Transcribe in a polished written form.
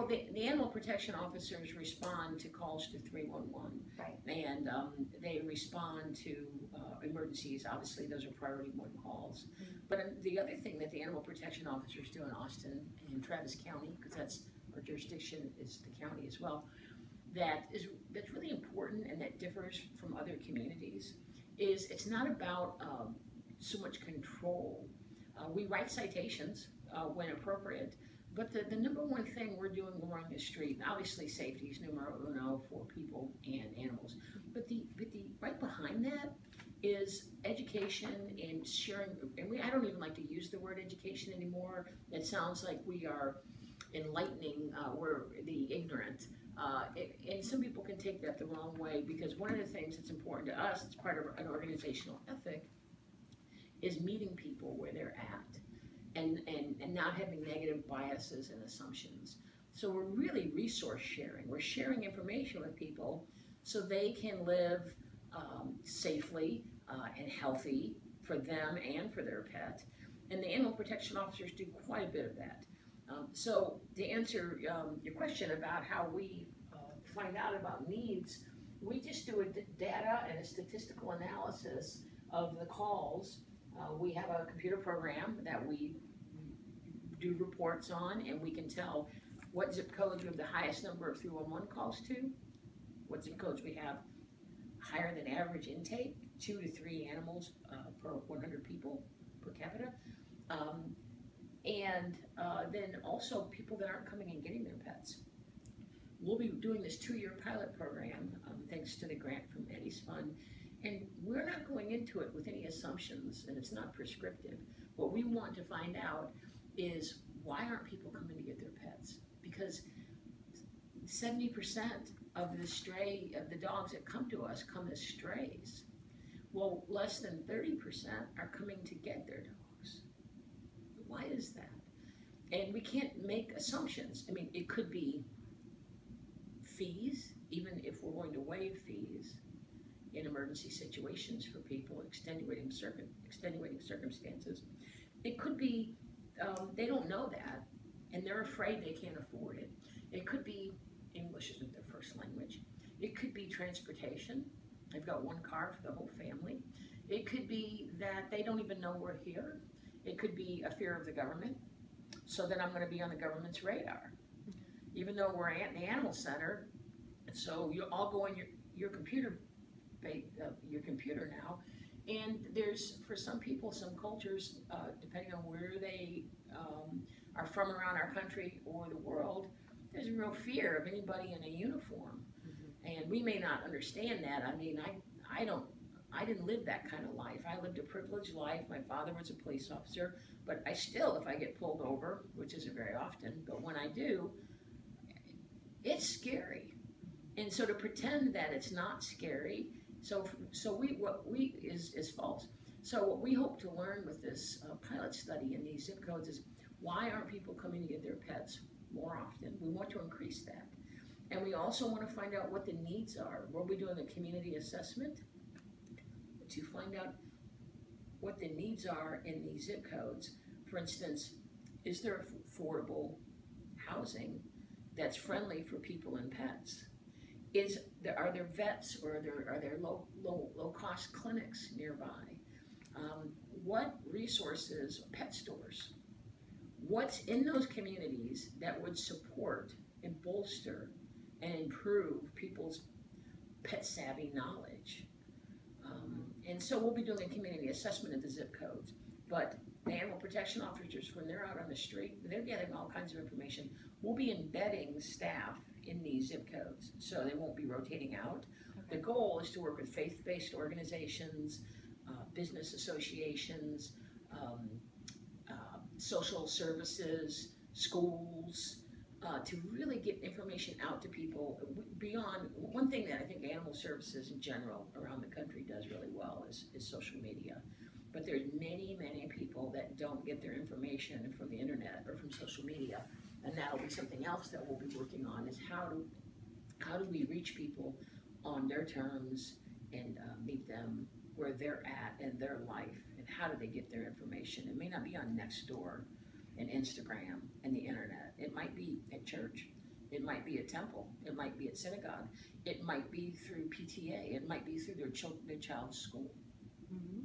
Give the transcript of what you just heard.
The animal protection officers respond to calls to 311, Right. and they respond to emergencies. Obviously, those are priority one calls. But the other thing that the animal protection officers do in Austin and Travis County, because that's our jurisdiction, is the county as well, that's really important and that differs from other communities, is it's not about so much control. We write citations when appropriate, but the number one thing we're doing along the street, and obviously safety is numero uno for people and animals, but the right behind that is education and sharing. And I don't even like to use the word education anymore. It sounds like we are enlightening we're the ignorant. And some people can take that the wrong way, because one of the things that's important to us, it's part of an organizational ethic, is meeting people where they're at and not having negative biases and assumptions. So we're really resource sharing. We're sharing information with people so they can live safely and healthy for them and for their pet. And the animal protection officers do quite a bit of that. So to answer your question about how we find out about needs, we just do a data and a statistical analysis of the calls. We have a computer program that we do reports on, and we can tell what zip codes we have the highest number of 311 calls to, what zip codes we have higher than average intake, 2 to 3 animals per 100 people per capita. And then also people that aren't coming and getting their pets. We'll be doing this 2-year pilot program, thanks to the grant from Eddie's Fund, and we're not going into it with any assumptions, and it's not prescriptive. What we want to find out is, why aren't people coming to get their pets? Because 70% of the dogs that come to us come as strays. Well, less than 30% are coming to get their dogs. Why is that? And we can't make assumptions. I mean, it could be fees, even if we're going to waive fees in emergency situations for people, extenuating circumstances. It could be they don't know that, and they're afraid they can't afford it. It could be English isn't their first language. It could be transportation. They've got one car for the whole family. It could be that they don't even know we're here. It could be a fear of the government, so that I'm going to be on the government's radar. Even though we're at the animal center, so you all go on your computer now, and there's, for some people, some cultures, depending on where they are from around our country or the world, there's a real fear of anybody in a uniform. And we may not understand that. I mean, I didn't live that kind of life. I lived a privileged life. My father was a police officer, but I still, if I get pulled over, which isn't very often, but when I do, it's scary. And so to pretend that it's not scary, what we is false. So what we hope to learn with this pilot study in these zip codes is, why aren't people coming to get their pets more often? We want to increase that. And we also want to find out what the needs are. We'll be doing a community assessment to find out what the needs are in these zip codes. For instance, is there affordable housing that's friendly for people and pets? Are there vets, or are there low cost clinics nearby? What resources, pet stores? What's in those communities that would support and bolster and improve people's pet savvy knowledge? And so we'll be doing a community assessment of the zip codes. But the animal protection officers, when they're out on the street, they're getting all kinds of information. We'll be embedding staff in these zip codes, so they won't be rotating out. Okay. The goal is to work with faith-based organizations, business associations, social services, schools, to really get information out to people beyond. One thing that I think animal services in general around the country does really well is social media. But there's many, many people that don't get their information from the internet or from social media. And that'll be something else that we'll be working on, is how do we reach people on their terms and meet them where they're at in their life, and how do they get their information. It may not be on Nextdoor and Instagram and the internet. It might be at church. It might be at temple, it might be at synagogue, it might be through PTA, it might be through their child's school. Mhm.